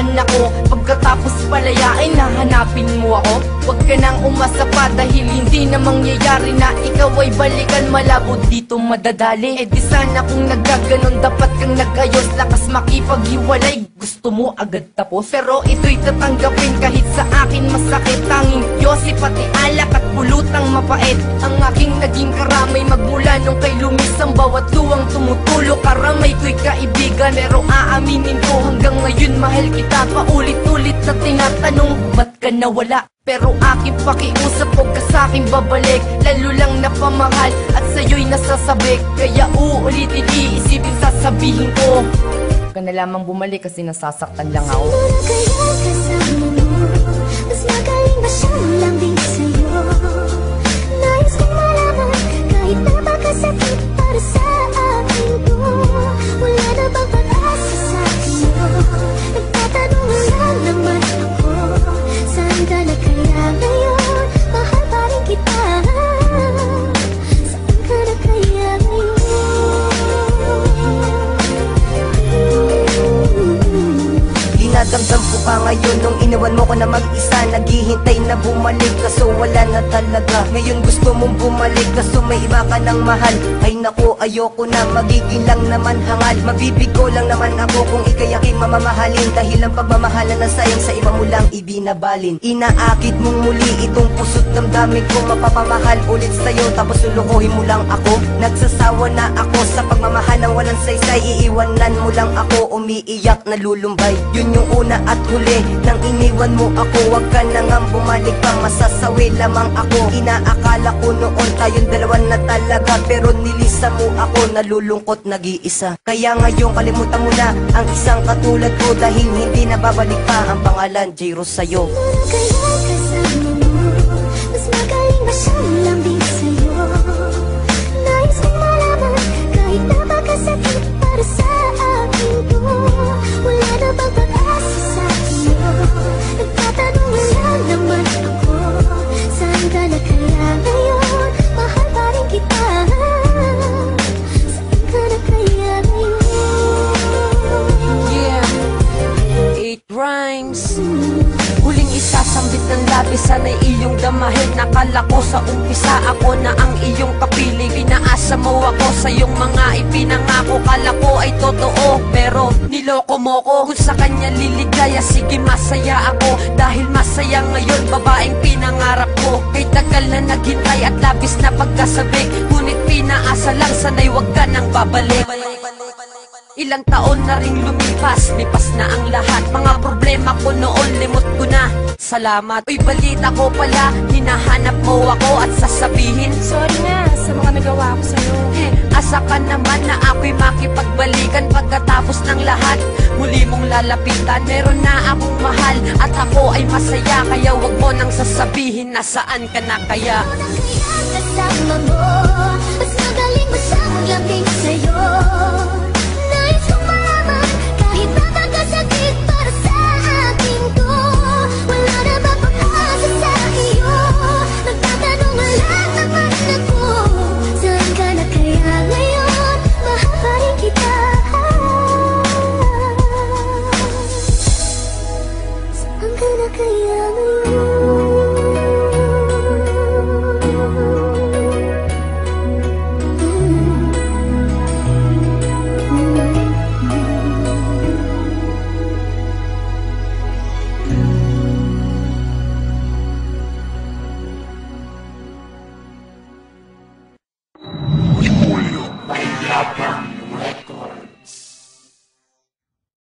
pabayaan ako. Pagkatapos palayain, nahanapin mo ako. Huwag ka nang umasa pa dahil hindi na mangyayari na ikaw ay balikan. Malabo dito madadali. Eh di sana kung nagkaganon, dapat kang nag-ayos. Lakas makipaghiwalay, gusto mo agad tapos. Pero ito'y tatanggapin kahit sa akin masakit. Tanging yosi pati alak at pulutang mapait ang aking naging karamay magmula nung kay lumis ang bawat luwang tumutulo. Karamay ko'y kaibigan, pero aaminin ko hanggang ngayon mahal kita. Paulit-ulit na tinatanong, ba't ka nawala? Pero aking pakiusap, huwag ka sa'king babalik. Lalo lang napamahal at sa'yo'y nasasabik. Kaya uulitin, iisipin, sasabihin ko, huwag ka na lamang bumalik kasi nasasaktan lang ako. Kaya kasama mo, mas magaling ba siyang lambing sa'yo? Nais kong malaman, kahit napakasakit para sa akin to. Wala na bang pag-asa sa'yo? Nagtatanong lang naman ako, saan ka na kaya ngayon? Mahal pa rin kita, saan ka na kaya ngayon? Dinadamdam ko pa ngayon nung iniwan mo ko na mag-isa. Naghihintay na bumalik kaso wala na talaga. Ngayon gusto mong bumalik kaso may iba ka ng mahal. Ay naku, ayoko na, magiging lang naman hangal. Mabibigo lang naman ako kung ikay aking mamamahalin. Dahil ang pagmamahalan na sayang sa iba mo lang ibinabalin. Inaakit mong muli itong puso't damdamin ko. Mapapamahal ulit sa'yo tapos lulukohin mo lang ako. Nagsasawa na ako sa pagmamahal ng walang saysay. Iiwanan mo lang ako, umiiyak na lulumbay. Yun yung una at huli nang iniwan mo ako. Huwag ka na nga bumalik pa, masasawi lamang ako. Inaakala ko noon tayong dalawa na talaga, pero nilisa mo ako, nalulungkot nag-iisa. Kaya ngayon kalimutan mo na ang isang katulad ko, dahil hindi na babalik pa ang pangalan J-Rose sa'yo. Kaya kasama mo, mas magaling ba siyang lambing sa'yo? Nais kong malaman, kahit napakasakit para sa akin to. Wala na bang pag-asa sa'yo? Nagtatanong lang naman ako, saan ka na kaya ngayon? Mahal pa rin kita, saan ka na kaya ngayon? Yeah, it rhymes. Huling isasambit ng labis, sana'y iyong damahin. Nakala ko sa umpisa ako na ang iyong kapiling. Pinaasa mo ako sa iyong mga ipinangako. Kala ko ay totoo, pero niloko mo ko. Kung sa kanya liligaya, sige masaya ako. Dahil masaya ngayon, babaeng pinangarap ko. Kay tagal na naghintay at labis na pagkasabik. Ngunit pinaasa lang, sana'y wag ka nang babalik. Ilang taon na ring lumipas, lipas na ang lahat. Mga problema ko noon, limot ko na. Salamat. Uy, balita ko pala, hinahanap mo ako at sasabihin, sorry na sa mga nagawa ko sa'yo. Asa ka naman na ako'y makipagbalikan pagkatapos ng lahat. Muli mong lalapitan, meron na akong mahal at ako ay masaya. Kaya wag mo nang sasabihin na saan ka na kaya. Kaya kasama mo, mas magaling ba siyang lambing sa'yo? Nais kong malaman, kahit napakasakit para sa akin to. Wala na ba pag-asa sa iyo? Nagtatanong lang naman ako, saan ka na kaya ngayon? Mahal pa rin kita, saan ka na kaya